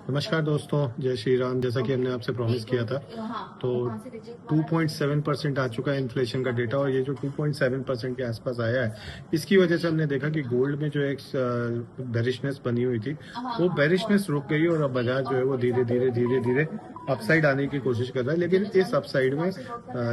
नमस्कार दोस्तों, जय श्री राम। जैसा कि हमने आपसे प्रॉमिस किया था, तो 2.7% आ चुका है इन्फ्लेशन का डेटा, और ये जो 2.7% के आसपास आया है, इसकी वजह से हमने देखा कि गोल्ड में जो एक बेरिशनेस बनी हुई थी, वो बेरिशनेस रुक गई और अब बाजार जो है वो धीरे धीरे धीरे धीरे अपसाइड आने की कोशिश कर रहा है। लेकिन इस अपसाइड में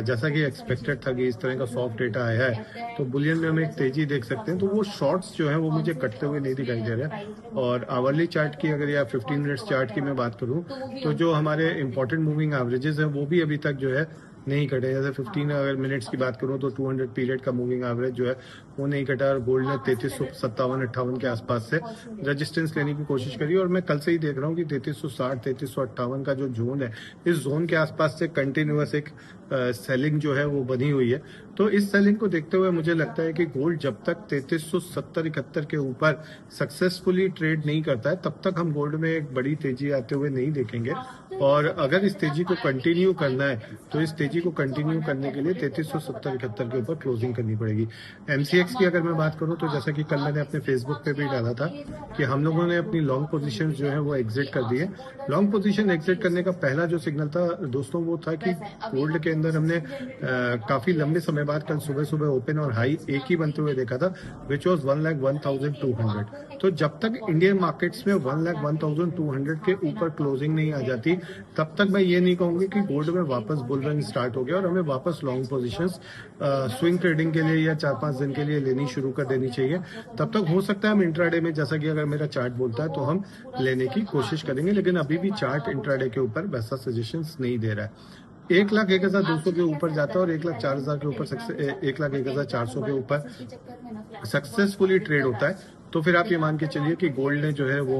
जैसा कि एक्सपेक्टेड था कि इस तरह का सॉफ्ट डेटा आया है, तो बुलियन में हम एक तेजी देख सकते हैं। तो वो शॉर्ट्स जो है वो मुझे कटते हुए नहीं दिखाई दे रहे हैं। और आवरली चार्ट की अगर या 15 मिनट्स चार्ट की मैं बात करूं, तो जो हमारे इंपॉर्टेंट मूविंग एवरेजेस हैं वो भी अभी तक जो है नहीं कटे। जैसे 15 अगर मिनट्स की बात करूं तो 200 पीरियड का मूविंग एवरेज जो है वो नहीं कटा, और गोल्ड ने 3357-58 के आसपास से रेजिस्टेंस लेने की कोशिश करी। और मैं कल से ही देख रहा हूं कि 3360 3358 का जो जोन है, इस जोन के आसपास से कंटिन्यूअस एक सेलिंग जो है वो बनी हुई है। तो इस सेलिंग को देखते हुए मुझे लगता है कि गोल्ड जब तक 3370-71 के ऊपर सक्सेसफुली ट्रेड नहीं करता है, तब तक हम गोल्ड में एक बड़ी तेजी आते हुए नहीं देखेंगे। और अगर इस तेजी को कंटिन्यू करना है, तो इस तेजी को कंटिन्यू करने के लिए 3370-71 के ऊपर क्लोजिंग करनी पड़ेगी। एमसीएक्स की अगर मैं बात करूं, तो जैसा कि कल मैंने अपने फेसबुक पे भी डाला था कि हम लोगों ने अपनी लॉन्ग पोजीशंस जो है वो एग्जिट कर दी है। लॉन्ग पोजीशन एग्जिट करने का पहला जो सिग्नल था दोस्तों, वो था कि गोल्ड के अंदर हमने काफी लंबे समय बाद कल सुबह सुबह ओपन और हाई एक ही बनते हुए देखा था, विच वॉज 1,01,200। तो जब तक इंडियन मार्केट्स में 1,01,200 के ऊपर क्लोजिंग नहीं आ जाती, तब तक मैं ये नहीं कहूंगी कि गोल्ड में वापस बुल रन स्टार्ट हो गया और हमें वापस लॉन्ग पोजीशंस स्विंग ट्रेडिंग के लिए या 4-5 दिन के लिए लेनी शुरू कर देनी चाहिए। तब तक हो सकता है हम इंट्राडे में, जैसा कि अगर मेरा चार्ट बोलता है, तो हम लेने की कोशिश करेंगे। लेकिन अभी भी चार्ट इंट्राडे के ऊपर वैसा सजेशंस नहीं दे रहा है। 1,01,200 के ऊपर जाता है और 1,04,000 के ऊपर 1,01,400 के ऊपर सक्सेसफुली ट्रेड होता है, तो फिर आप ये मान के चलिए कि गोल्ड ने जो है वो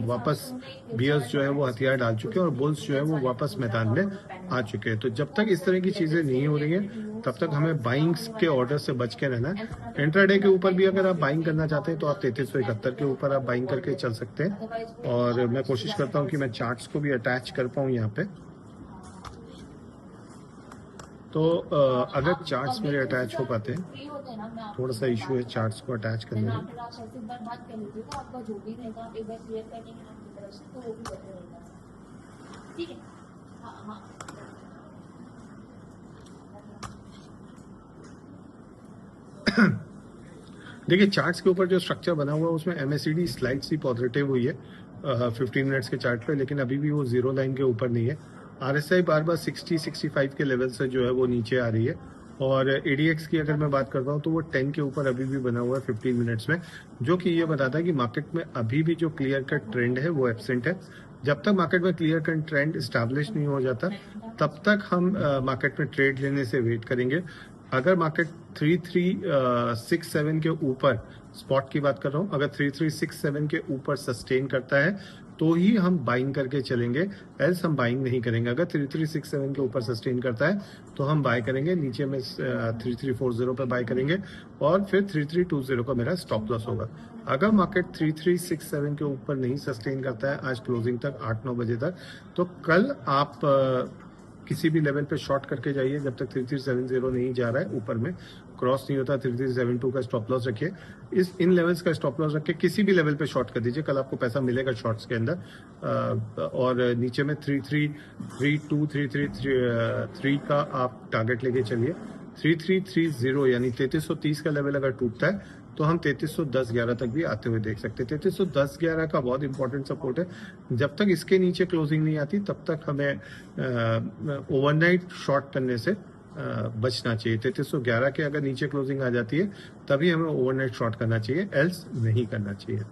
वापस बियर्स जो है वो हथियार डाल चुके हैं और बुल्स जो है वो वापस मैदान में आ चुके हैं। तो जब तक इस तरह की चीजें नहीं हो रही हैं, तब तक हमें बाइंग्स के ऑर्डर से बच के रहना है। इंट्राडे के ऊपर भी अगर आप बाइंग करना चाहते हैं, तो आप 3371 के ऊपर आप बाइंग करके चल सकते हैं। और मैं कोशिश करता हूँ कि मैं चार्ट्स को भी अटैच कर पाऊँ यहाँ पे। तो अगर चार्ट्स मेरे अटैच हो पाते हैं, थोड़ा सा इशू है चार्ट्स को अटैच करने में। देखिए, चार्ट्स के ऊपर जो स्ट्रक्चर बना हुआ है उसमें एमएससीडी स्लाइड सी पॉजिटिव हुई है 15 मिनट्स के चार्ट पे, लेकिन अभी भी वो जीरो लाइन के ऊपर नहीं है। आरएसआई बार बार 60-65 के लेवल से जो है वो नीचे आ रही है। और एडीएक्स की अगर मैं बात करता हूँ, तो वो 10 के ऊपर अभी भी बना हुआ है 15 मिनट्स में, जो कि ये बताता है कि मार्केट में अभी भी जो क्लियर कट ट्रेंड है वो एब्सेंट है। जब तक मार्केट में क्लियर कट ट्रेंड स्टैब्लिश नहीं हो जाता, तब तक हम मार्केट में ट्रेड लेने से वेट करेंगे। अगर मार्केट 3367 के ऊपर, स्पॉट की बात कर रहा हूं, अगर 3367 के ऊपर सस्टेन करता है, तो ही हम बाइंग करके चलेंगे, एल्स हम बाइंग नहीं करेंगे। अगर 3367 के ऊपर सस्टेन करता है, तो हम बाय करेंगे, नीचे में 3340 पे बाय करेंगे, और फिर 3320 का मेरा स्टॉप लॉस होगा। अगर मार्केट 3367 के ऊपर नहीं सस्टेन करता है आज क्लोजिंग तक 8-9 बजे तक, तो कल आप किसी भी लेवल पे शॉर्ट करके जाइए। जब तक 3370 नहीं जा रहा है, ऊपर में क्रॉस नहीं होता, 3372 का स्टॉप लॉस रखिए। इन लेवल्स का स्टॉप लॉस रख के किसी भी लेवल पे शॉर्ट कर दीजिए, कल आपको पैसा मिलेगा शॉर्ट्स के अंदर। और नीचे में 3332 333 का आप टारगेट लेके चलिए। 3330 यानी 3330 का लेवल अगर टूटता है, तो हम 3310-11 तक भी आते हुए देख सकते हैं। 3310-11 का बहुत इंपॉर्टेंट सपोर्ट है। जब तक इसके नीचे क्लोजिंग नहीं आती, तब तक हमें ओवरनाइट शॉर्ट करने से बचना चाहिए। 3311 के अगर नीचे क्लोजिंग आ जाती है, तभी हमें ओवरनाइट शॉर्ट करना चाहिए, एल्स नहीं करना चाहिए।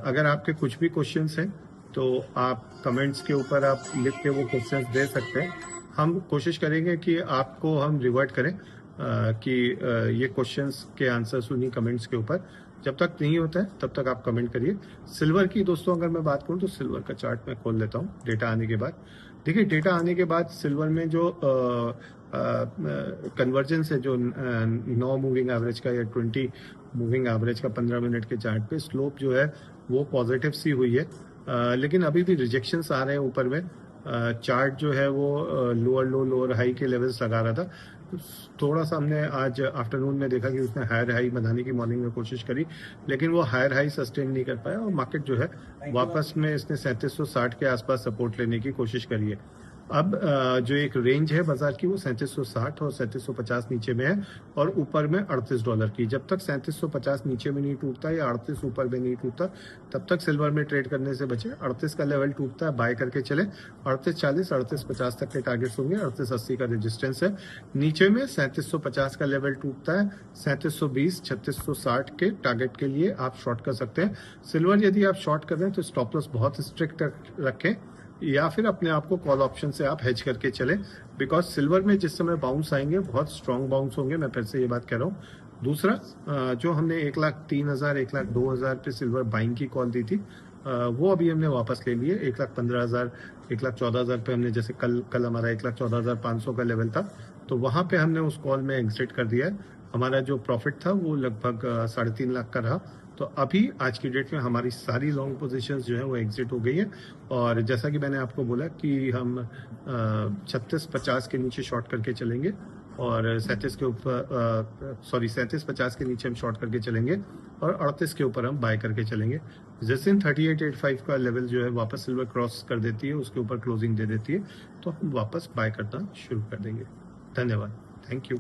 अगर आपके कुछ भी क्वेश्चंस हैं, तो आप कमेंट्स के ऊपर आप लिख के वो क्वेश्चंस दे सकते हैं। हम कोशिश करेंगे कि आपको हम रिवर्ट करें कि ये क्वेश्चंस के आंसर्स उन्हीं कमेंट्स के ऊपर। जब तक नहीं होता है, तब तक आप कमेंट करिए। सिल्वर की दोस्तों अगर मैं बात करूं, तो सिल्वर का चार्ट मैं खोल लेता हूं डेटा आने के बाद। देखिए, डेटा आने के बाद सिल्वर में जो कन्वर्जेंस है, जो 9 मूविंग एवरेज का या 20 मूविंग एवरेज का 15 मिनट के चार्ट पे स्लोप जो है वो पॉजिटिव सी हुई है। लेकिन अभी भी रिजेक्शंस आ रहे हैं ऊपर में। चार्ट जो है वो लोअर लो लोअर हाई के लेवल्स लगा रहा था, थोड़ा सा हमने आज आफ्टरनून में देखा कि उसने हायर हाई बनाने की मॉर्निंग में कोशिश करी, लेकिन वो हायर हाई सस्टेन नहीं कर पाया और मार्केट जो है वापस में इसने 3760 के आसपास सपोर्ट लेने की कोशिश करी है। अब जो एक रेंज है बाजार की वो 3760 और 3750 नीचे में है और ऊपर में $38 की। जब तक 3750 नीचे में नहीं टूटता या 38 ऊपर में नहीं टूटता तब तक सिल्वर में ट्रेड करने से बचे। 38 का लेवल टूटता है बाय करके चले। 3840 3850 तक के टारगेट्स होंगे। 3880 का रेजिस्टेंस है। नीचे में 3750 का लेवल टूटता है। 3720 3660 के टारगेट के लिए आप शॉर्ट कर सकते हैं। सिल्वर यदि आप शॉर्ट कर रहे हैं तो स्टॉप लॉस बहुत स्ट्रिक्ट रखें या फिर अपने आप को कॉल ऑप्शन से आप हेज करके चले, बिकॉज सिल्वर में जिस समय बाउंस आएंगे बहुत स्ट्रांग बाउंस होंगे। मैं फिर से ये बात कह रहा हूँ। दूसरा जो हमने 1,03,000 1,02,000 पे सिल्वर बाइंग की कॉल दी थी वो अभी हमने वापस ले लिए। 1,15,000 1,14,000 पे हमने, जैसे कल हमारा 1,14,500 का लेवल था तो वहां पे हमने उस कॉल में एग्जिट कर दिया है। हमारा जो प्रॉफिट था वो लगभग 3.5 लाख का रहा। तो अभी आज की डेट में हमारी सारी लॉन्ग पोजीशंस जो है वो एग्जिट हो गई है और जैसा कि मैंने आपको बोला कि हम 3650 के नीचे शॉर्ट करके चलेंगे और 3750 के नीचे हम शॉर्ट करके चलेंगे और 38 के ऊपर हम बाय करके चलेंगे। जिस दिन 3885 का लेवल जो है वापस सिल्वर क्रॉस कर देती है, उसके ऊपर क्लोजिंग दे देती है, तो हम वापस बाय करना शुरू कर देंगे। धन्यवाद। Thank you.